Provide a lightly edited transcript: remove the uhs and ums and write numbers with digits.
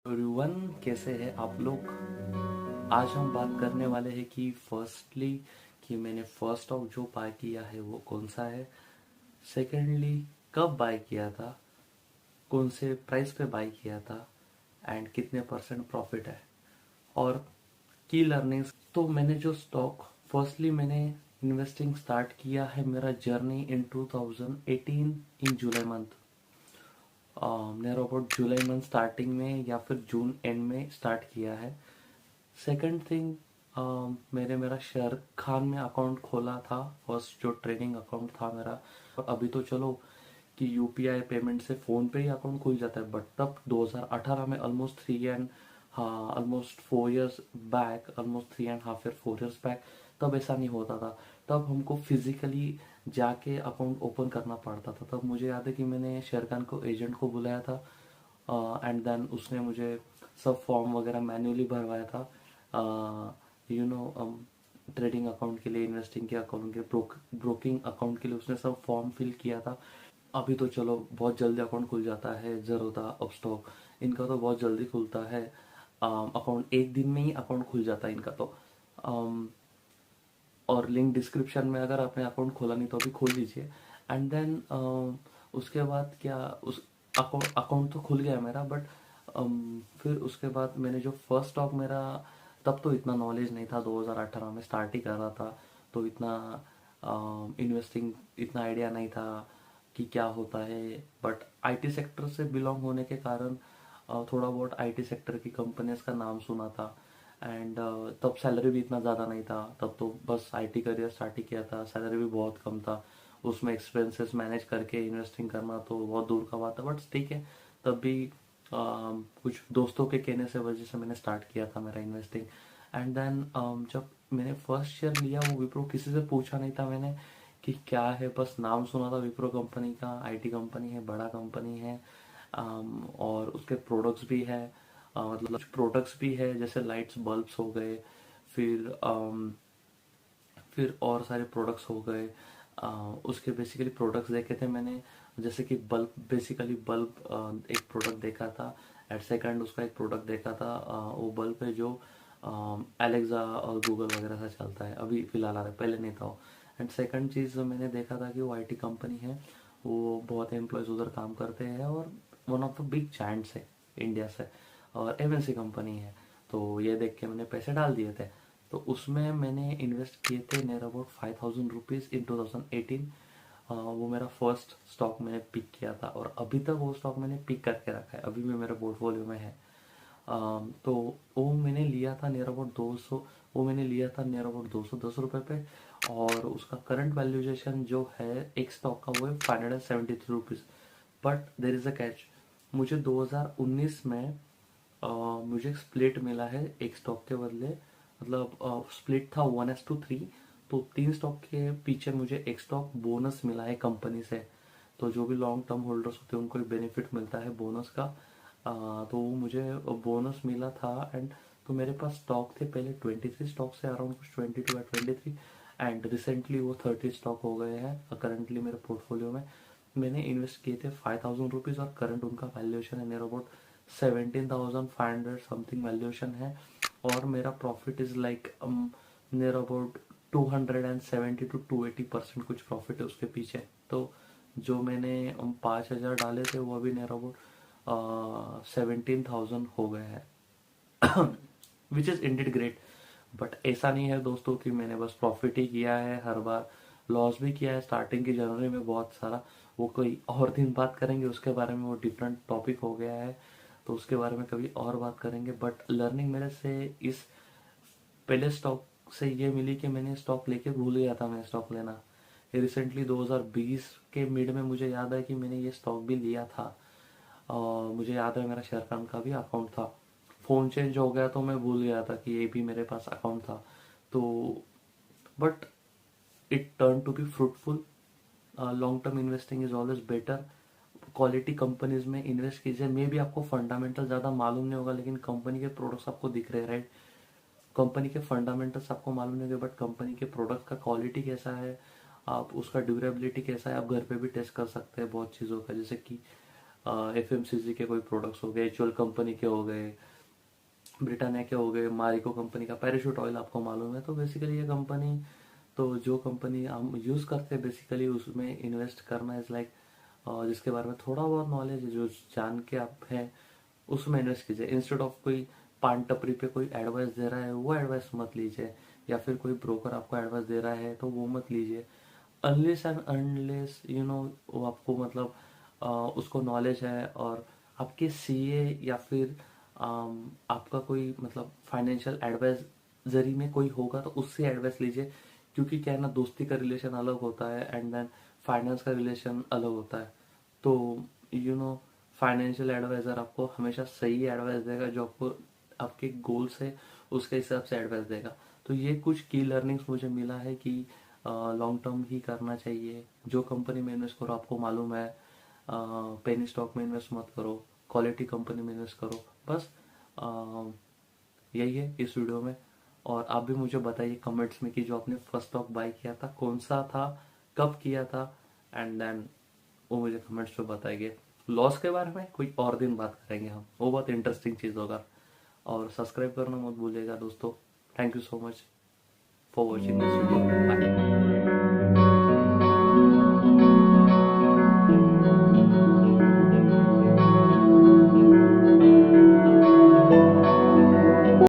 Everyone, कैसे हैं आप लोग। आज हम बात करने वाले हैं कि फर्स्टली कि मैंने फर्स्ट स्टॉक जो बाय किया है वो कौन सा है। सेकेंडली, कब बाय किया था, कौन से प्राइस पे बाय किया था एंड कितने परसेंट प्रॉफिट है, और की लर्निंग्स। तो मैंने जो स्टॉक फर्स्टली मैंने इन्वेस्टिंग स्टार्ट किया है, मेरा journey in 2018 in July month, near about July month starting में या फिर जून एंड में स्टार्ट किया है। सेकंड थिंग, मेरा शेर खान में अकाउंट खोला था, फर्स्ट जो ट्रेडिंग अकाउंट था मेरा। और अभी तो चलो कि यूपीआई पेमेंट से फोन पे ही अकाउंट खुल जाता है, बट तब 2018 में ऑलमोस्ट 4 इयर्स बैक, ऑलमोस्ट 3.5 या 4 इयर्स बैक, तब ऐसा नहीं होता था। तब हमको फिजिकली जाके अकाउंट ओपन करना पड़ता था। तब मुझे याद है कि मैंने शेर खान को एजेंट को बुलाया था, एंड देन उसने मुझे सब फॉर्म वगैरह मैन्युअली भरवाया था, यू नो ट्रेडिंग अकाउंट के लिए, इन्वेस्टिंग के अकाउंट के, ब्रोकिंग अकाउंट के लिए उसने सब फॉर्म फिल किया था। अभी तो चलो बहुत जल्दी अकाउंट खुल जाता है, ज़रोदा, अपस्टॉक, इनका तो बहुत जल्दी खुलता है अकाउंट, एक दिन में ही अकाउंट खुल जाता है इनका तो। um, और लिंक डिस्क्रिप्शन में, अगर आपने अकाउंट खोला नहीं तो अभी खोल लीजिए। एंड देन उसके बाद क्या, उस अकाउंट तो खुल गया मेरा, बट फिर उसके बाद मैंने जो फर्स्ट स्टॉक मेरा, तब तो इतना नॉलेज नहीं था, 2018 में स्टार्ट ही कर रहा था, तो इतना इन्वेस्टिंग इतना आइडिया नहीं था कि क्या होता है। बट आईटी सेक्टर से बिलोंग होने के कारण थोड़ा बहुत आईटी सेक्टर की कंपनीज का नाम सुना था। एंड तब सैलरी भी इतना ज़्यादा नहीं था, तब तो बस आईटी करियर स्टार्ट ही किया था, सैलरी भी बहुत कम था। उसमें एक्सपेंसेस मैनेज करके इन्वेस्टिंग करना तो बहुत दूर का बात है, बट ठीक है। तब भी कुछ दोस्तों के कहने से वजह से मैंने स्टार्ट किया था मेरा इन्वेस्टिंग। एंड देन जब मैंने फर्स्ट शेयर लिया, वो विप्रो, किसी से पूछा नहीं था मैंने कि क्या है, बस नाम सुना था विप्रो कंपनी का, आईटी कंपनी है, बड़ा कंपनी है। और उसके प्रोडक्ट्स भी है, मतलब प्रोडक्ट्स भी है, जैसे लाइट्स बल्ब्स हो गए, फिर फिर और सारे प्रोडक्ट्स हो गए। उसके बेसिकली प्रोडक्ट्स देखे थे मैंने, जैसे कि बल्ब, बेसिकली बल्ब एक प्रोडक्ट देखा था। एट सेकंड उसका एक प्रोडक्ट देखा था, वो बल्ब है जो एलेक्सा और गूगल वगैरह से चलता है, अभी फिलहाल आ रहा है, पहले नहीं था वो। एंड सेकंड चीज़ मैंने देखा था कि वो आईटी कंपनी है, वो बहुत एम्प्लॉयज़ उधर काम करते हैं, और one of the big giants है इंडिया से, और एमएनसी कंपनी है। तो ये देख के मैंने पैसे डाल दिए थे। तो उसमें मैंने इन्वेस्ट किए थे नियर अबाउट 5,000 रुपीज़ इन 2018। वो मेरा फर्स्ट स्टॉक मैंने पिक किया था, और अभी तक वो स्टॉक मैंने पिक करके रखा है, अभी भी मेरे पोर्टफोलियो में है। तो वो मैंने लिया था नियर अबाउट 200, वो मैंने लिया था नियर अबाउट 210 रुपये पे। और उसका करंट वैल्यूएशन जो है एक स्टॉक का, वो है 573 rupees. But there is a catch, मुझे 2019 में मुझे स्प्लिट मिला है एक स्टॉक के बदले, मतलब स्प्लिट था 1:3। तो 3 स्टॉक के पीछे मुझे एक स्टॉक बोनस मिला है कंपनी से। तो जो भी लॉन्ग टर्म होल्डर्स होते हैं उनको एक बेनिफिट मिलता है बोनस का। तो वो मुझे बोनस मिला था। एंड तो मेरे पास स्टॉक थे पहले 23 स्टॉक से, अराउंड कुछ 22 या 23। एंड रिसेंटली वो 30 स्टॉक हो गए हैं करंटली मेरे पोर्टफोलियो में। मैंने इन्वेस्ट किए थे 5,000 रुपीज़, और करंट उनका वैल्यूएशन है नियर अबाउट 17,500 समथिंग वैल्यूएशन है। और मेरा profit is like near about 270 to 280% कुछ प्रॉफिट है उसके पीछे। तो जो मैंने 5,000 डाले थे, वो अभी नियर अबाउट 17,000 हो गए हैं, which is ended great. But ऐसा नहीं है दोस्तों कि मैंने बस प्रॉफिट ही किया है, हर बार लॉस भी किया है स्टार्टिंग की जनवरी में बहुत सारा। वो कोई और दिन बात करेंगे उसके बारे में, वो डिफरेंट टॉपिक हो गया है, तो उसके बारे में कभी और बात करेंगे। बट लर्निंग मेरे से इस पहले स्टॉक से ये मिली कि मैंने स्टॉक लेके भूल गया था मैं स्टॉक लेना। ये रिसेंटली 2020 के मिड में मुझे याद है कि मैंने ये स्टॉक भी लिया था, और मुझे याद है मेरा शेयरखान का भी अकाउंट था। फ़ोन चेंज हो गया तो मैं भूल गया था कि ये भी मेरे पास अकाउंट था। तो but it turn to be fruitful. Long term investing is always better. Quality companies में इन्वेस्ट कीजिए, मे भी आपको फंडामेंटल ज़्यादा मालूम नहीं होगा, लेकिन कंपनी के प्रोडक्ट्स आपको दिख रहे हैं, राइट। कंपनी के फंडामेंटल्स आपको मालूम नहीं होगा, बट कंपनी के प्रोडक्ट का क्वालिटी कैसा है, आप उसका ड्यूरेबिलिटी कैसा है, आप घर पे भी टेस्ट कर सकते हैं बहुत चीज़ों का, जैसे कि एफएमसीजी के कोई प्रोडक्ट्स हो गए, एचयूएल कंपनी के हो गए, ब्रिटानिया के हो गए, मारिको कंपनी का पैराशूट ऑयल आपको मालूम है। तो बेसिकली ये कंपनी, तो जो कंपनी हम यूज़ करते हैं बेसिकली उसमें इन्वेस्ट करना इज़ लाइक, जिसके बारे में थोड़ा बहुत नॉलेज है, जो जान के आप हैं उसमें इन्वेस्ट कीजिए। इंस्टेड ऑफ कोई पान टपरी पे कोई एडवाइस दे रहा है वो एडवाइस मत लीजिए, या फिर कोई ब्रोकर आपको एडवाइस दे रहा है तो वो मत लीजिए। अनलेस एंड अनलेस वो आपको मतलब उसको नॉलेज है, और आपके सीए या फिर आपका कोई मतलब फाइनेंशियल एडवाइस जरी में कोई होगा तो उससे एडवाइस लीजिए। क्योंकि क्या है ना, दोस्ती का रिलेशन अलग होता है एंड देन फाइनेंस का रिलेशन अलग होता है। तो फाइनेंशियल एडवाइजर आपको हमेशा सही एडवाइस देगा, जो आपको आपके गोल्स है उसके हिसाब से एडवाइस देगा। तो ये कुछ की लर्निंग्स मुझे मिला है कि लॉन्ग टर्म ही करना चाहिए। जो कंपनी में इन्वेस्ट करो आपको मालूम है, पेनी स्टॉक में इन्वेस्ट मत करो, क्वालिटी कंपनी में इन्वेस्ट करो। बस यही है इस वीडियो में। और आप भी मुझे बताइए कमेंट्स में कि जो आपने फर्स्ट स्टॉक बाय किया था कौन सा था, कब किया था, एंड देन वो मुझे कमेंट्स में बताइए। लॉस के बारे में कोई और दिन बात करेंगे हम, वो बहुत इंटरेस्टिंग चीज़ होगा। और सब्सक्राइब करना मत भूलिएगा दोस्तों। Thank you so much for watching this video. Bye.